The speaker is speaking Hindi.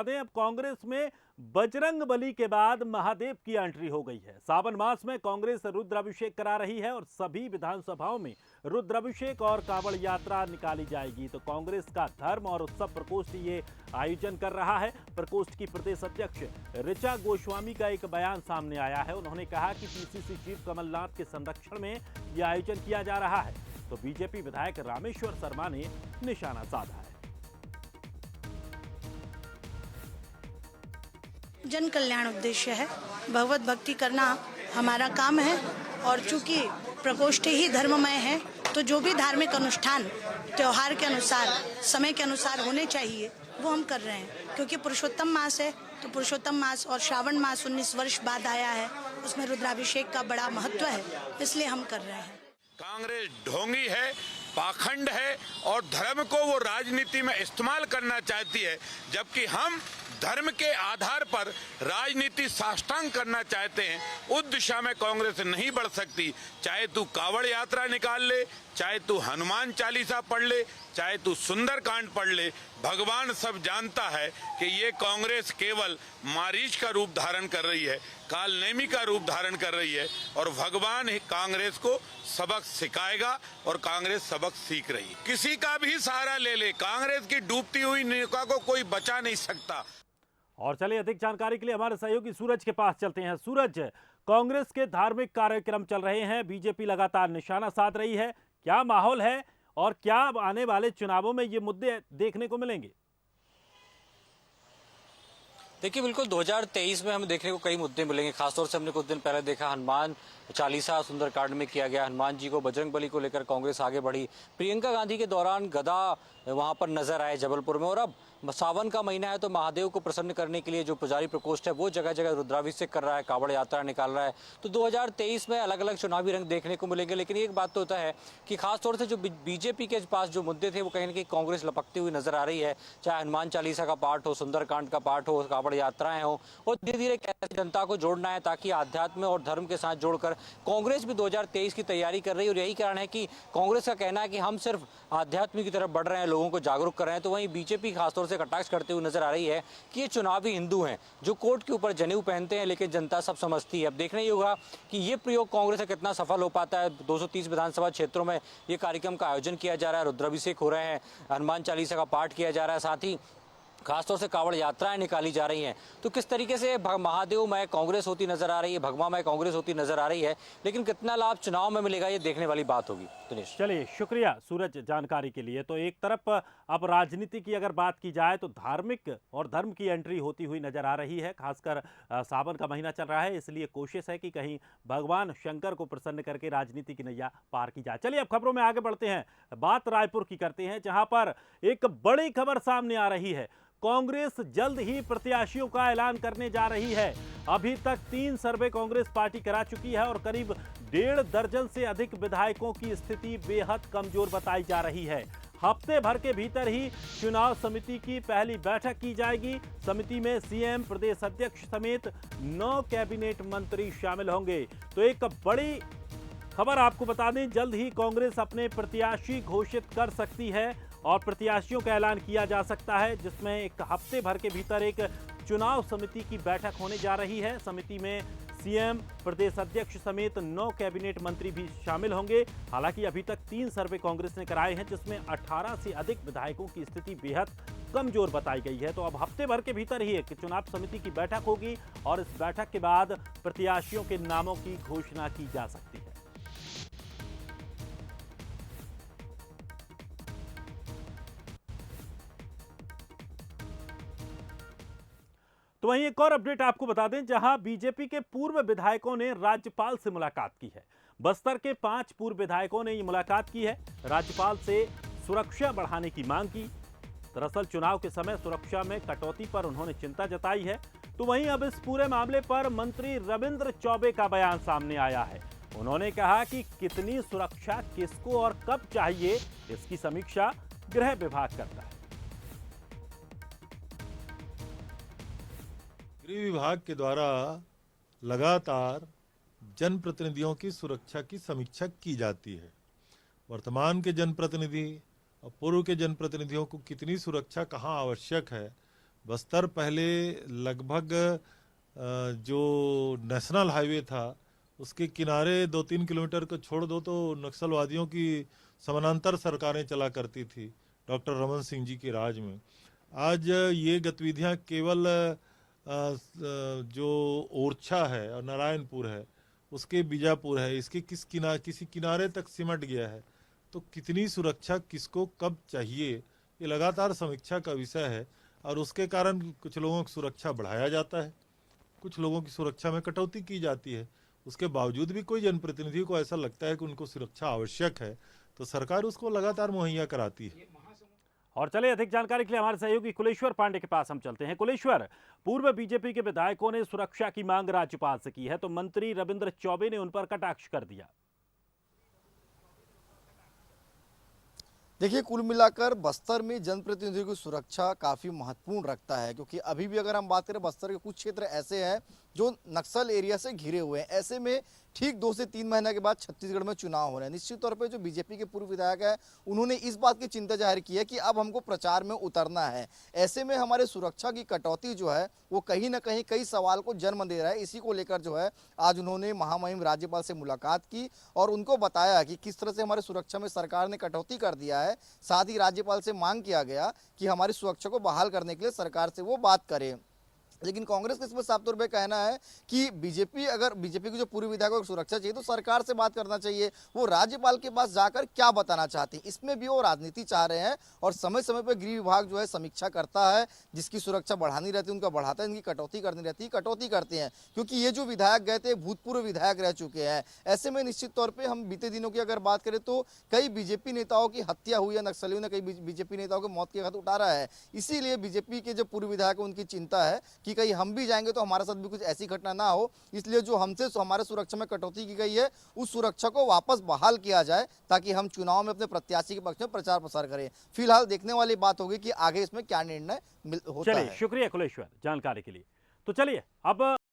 दें, अब कांग्रेस में बजरंग बली के बाद महादेव की एंट्री हो गई है। सावन मास में कांग्रेस रुद्राभिषेक करा रही है और सभी विधानसभाओं में रुद्राभिषेक और कांवड़ यात्रा निकाली जाएगी। तो कांग्रेस का धर्म और उत्सव प्रकोष्ठ ये आयोजन कर रहा है। प्रकोष्ठ की प्रदेश अध्यक्ष ऋचा गोस्वामी का एक बयान सामने आया है। उन्होंने कहा कि पीसीसी चीफ कमलनाथ के संरक्षण में यह आयोजन किया जा रहा है। तो बीजेपी विधायक रामेश्वर शर्मा ने निशाना साधा है। जन कल्याण उद्देश्य है, भगवत भक्ति करना हमारा काम है और चूंकि प्रकोष्ठ ही धर्ममय है तो जो भी धार्मिक अनुष्ठान त्योहार के अनुसार समय के अनुसार होने चाहिए वो हम कर रहे हैं। क्योंकि पुरुषोत्तम मास है तो पुरुषोत्तम मास और श्रावण मास 19 वर्ष बाद आया है, उसमें रुद्राभिषेक का बड़ा महत्व है, इसलिए हम कर रहे हैं। कांग्रेस ढोंगी है, पाखंड है और धर्म को वो राजनीति में इस्तेमाल करना चाहती है, जबकि हम धर्म के आधार पर राजनीति साष्टांग करना चाहते हैं। उस दिशा में कांग्रेस नहीं बढ़ सकती। चाहे तू कावड़ यात्रा निकाल ले, चाहे तू हनुमान चालीसा पढ़ ले, चाहे तू सुंदरकांड पढ़ ले, भगवान सब जानता है कि ये कांग्रेस केवल मारीच का रूप धारण कर रही है, कालनेमी का रूप धारण कर रही है और भगवान कांग्रेस को सबक सिखाएगा और कांग्रेस सबक सीख रही है। किसी का भी सहारा ले ले, कांग्रेस की डूबती हुई नौका को कोई बचा नहीं सकता। और चलिए अधिक जानकारी के लिए हमारे सहयोगी सूरज के पास चलते हैं। सूरज, कांग्रेस के धार्मिक कार्यक्रम चल रहे हैं, बीजेपी लगातार निशाना साध रही है, क्या माहौल है और क्या आने वाले चुनावों में ये मुद्दे देखने को मिलेंगे? देखिए, बिल्कुल 2023 में हमें देखने को कई मुद्दे मिलेंगे। खासतौर से हमने कुछ दिन पहले देखा हनुमान चालीसा सुंदरकांड में किया गया, हनुमान जी को बजरंग बली को लेकर कांग्रेस आगे बढ़ी। प्रियंका गांधी के दौरान गदा वहां पर नजर आए जबलपुर में। और अब सावन का महीना है तो महादेव को प्रसन्न करने के लिए जो पुजारी प्रकोष्ठ है वो जगह जगह रुद्राभिषेक कर रहा है, कावड़ यात्रा निकाल रहा है। तो 2023 में अलग अलग चुनावी रंग देखने को मिलेंगे। लेकिन एक बात तो होता है कि खासतौर से जो बीजेपी के पास जो मुद्दे थे वो कहीं ना कहीं कांग्रेस लपकती हुई नजर आ रही है। चाहे हनुमान चालीसा का पाठ हो, सुंदरकांड का पाठ हो, कावड़ यात्राएं हो, और धीरे धीरे कैसे जनता को जोड़ना है ताकि आध्यात्म और धर्म के साथ जोड़कर कांग्रेस भी 2023 की तैयारी कर रही है। और यही कारण है कि कांग्रेस का कहना है कि हम सिर्फ आध्यात्म की तरफ बढ़ रहे हैं, लोगों को जागरूक कर रहे हैं। तो वहीं बीजेपी खासतौर से कटाक्ष करते हुए नजर आ रही है कि ये चुनावी हिंदू हैं जो कोर्ट के ऊपर जनेऊ पहनते हैं, लेकिन जनता सब समझती है। अब देखना ही होगा कि ये प्रयोग कांग्रेस का कितना सफल हो पाता है। 230 विधानसभा क्षेत्रों में ये कार्यक्रम का आयोजन किया जा रहा है, रुद्राभिषेक हो रहे हैं, हनुमान चालीसा का पाठ किया जा रहा है, साथ ही खासतौर से कावड़ यात्राएं निकाली जा रही हैं। तो किस तरीके से महादेवमय कांग्रेस होती नजर आ रही है, भगवामय कांग्रेस होती नजर आ रही है, लेकिन कितना लाभ चुनाव में मिलेगा ये देखने वाली बात होगी। दिनेश, चलिए शुक्रिया सूरज जानकारी के लिए। तो एक तरफ अब राजनीति की अगर बात की जाए तो धार्मिक और धर्म की एंट्री होती हुई नजर आ रही है। खासकर सावन का महीना चल रहा है, इसलिए कोशिश है कि कहीं भगवान शंकर को प्रसन्न करके राजनीति की नैया पार की जाए। चलिए अब खबरों में आगे बढ़ते हैं, बात रायपुर की करते हैं, जहां पर एक बड़ी खबर सामने आ रही है। कांग्रेस जल्द ही प्रत्याशियों का ऐलान करने जा रही है। अभी तक 3 सर्वे कांग्रेस पार्टी करा चुकी है और करीब 1.5 दर्जन से अधिक विधायकों की स्थिति बेहद कमजोर बताई जा रही है। हफ्ते भर के भीतर ही चुनाव समिति की पहली बैठक की जाएगी। समिति में सीएम, प्रदेश अध्यक्ष समेत 9 कैबिनेट मंत्री शामिल होंगे। तो एक बड़ी खबर आपको बता दें, जल्द ही कांग्रेस अपने प्रत्याशी घोषित कर सकती है और प्रत्याशियों का ऐलान किया जा सकता है, जिसमें एक हफ्ते भर के भीतर एक चुनाव समिति की बैठक होने जा रही है। समिति में सीएम, प्रदेश अध्यक्ष समेत 9 कैबिनेट मंत्री भी शामिल होंगे। हालांकि अभी तक 3 सर्वे कांग्रेस ने कराए हैं, जिसमें 18 से अधिक विधायकों की स्थिति बेहद कमजोर बताई गई है। तो अब हफ्ते भर के भीतर ही एक चुनाव समिति की बैठक होगी और इस बैठक के बाद प्रत्याशियों के नामों की घोषणा की जा सकती है। तो वहीं एक और अपडेट आपको बता दें, जहां बीजेपी के पूर्व विधायकों ने राज्यपाल से मुलाकात की है। बस्तर के 5 पूर्व विधायकों ने ये मुलाकात की है, राज्यपाल से सुरक्षा बढ़ाने की मांग की। दरअसल चुनाव के समय सुरक्षा में कटौती पर उन्होंने चिंता जताई है। तो वहीं अब इस पूरे मामले पर मंत्री रविंद्र चौबे का बयान सामने आया है। उन्होंने कहा कि कितनी सुरक्षा किसको और कब चाहिए, इसकी समीक्षा गृह विभाग करता है। गृह विभाग के द्वारा लगातार जनप्रतिनिधियों की सुरक्षा की समीक्षा की जाती है। वर्तमान के जनप्रतिनिधि और पूर्व के जनप्रतिनिधियों को कितनी सुरक्षा कहाँ आवश्यक है, बस्तर पहले लगभग जो नेशनल हाईवे था उसके किनारे 2-3 किलोमीटर को छोड़ दो तो नक्सलवादियों की समानांतर सरकारें चला करती थी डॉक्टर रमन सिंह जी के राज में। आज ये गतिविधियां केवल जो ओरछा है और नारायणपुर है उसके बीजापुर है इसके किसी किनारे तक सिमट गया है। तो कितनी सुरक्षा किसको कब चाहिए ये लगातार समीक्षा का विषय है और उसके कारण कुछ लोगों की सुरक्षा बढ़ाया जाता है, कुछ लोगों की सुरक्षा में कटौती की जाती है। उसके बावजूद भी कोई जनप्रतिनिधि को ऐसा लगता है कि उनको सुरक्षा आवश्यक है तो सरकार उसको लगातार मुहैया कराती है। और चलिए अधिक जानकारी के लिए हमारे सहयोगी कुलेश्वर पांडे के पास हम चलते हैं। कुलेश्वर, पूर्व बीजेपी के विधायकों ने सुरक्षा की मांग राज्यपाल से की है तो मंत्री रविंद्र चौबे ने उन पर कटाक्ष कर दिया। देखिए, कुल मिलाकर बस्तर में जनप्रतिनिधियों की सुरक्षा काफ़ी महत्वपूर्ण रखता है, क्योंकि अभी भी अगर हम बात करें बस्तर के कुछ क्षेत्र ऐसे हैं जो नक्सल एरिया से घिरे हुए हैं। ऐसे में ठीक 2 से 3 महीने के बाद छत्तीसगढ़ में चुनाव हो रहे हैं। निश्चित तौर पे जो बीजेपी के पूर्व विधायक हैं उन्होंने इस बात की चिंता जाहिर की है कि अब हमको प्रचार में उतरना है। ऐसे में हमारे सुरक्षा की कटौती जो है वो कहीं ना कहीं कई सवाल को जन्म दे रहा है। इसी को लेकर जो है आज उन्होंने महामहिम राज्यपाल से मुलाकात की और उनको बताया कि किस तरह से हमारे सुरक्षा में सरकार ने कटौती कर दिया है। साथ ही राज्यपाल से मांग किया गया कि हमारी सुरक्षा को बहाल करने के लिए सरकार से वो बात करें। लेकिन कांग्रेस का इसमें साफ तौर पे कहना है कि बीजेपी की जो पूर्व विधायकों को सुरक्षा चाहिए तो सरकार से बात करना चाहिए। वो राज्यपाल के पास जाकर क्या बताना चाहती हैं, इसमें भी वो राजनीति चाह रहे हैं और समय समय पर गृह विभाग जो है समीक्षा करता है। जिसकी सुरक्षा बढ़ानी रहती है उनका बढ़ाता है, इनकी कटौती करनी रहती है कटौती करते हैं, क्योंकि ये जो विधायक गए थे भूतपूर्व विधायक रह चुके हैं। ऐसे में निश्चित तौर पर हम बीते दिनों की अगर बात करें तो कई बीजेपी नेताओं की हत्या हुई है, नक्सलियों ने कई बीजेपी नेताओं को मौत के घाट उतारा है। इसीलिए बीजेपी के जो पूर्व विधायक हैं उनकी चिंता है कि कहीं हम भी जाएंगे तो हमारे साथ भी कुछ ऐसी घटना ना हो। इसलिए जो हमसे हमारे सुरक्षा में कटौती की गई है उस सुरक्षा को वापस बहाल किया जाए ताकि हम चुनाव में अपने प्रत्याशी के पक्ष में प्रचार प्रसार करें। फिलहाल देखने वाली बात होगी कि आगे इसमें क्या निर्णय होता है। चलिए, शुक्रिया कुलेश्वर जानकारी के लिए। तो चलिए अब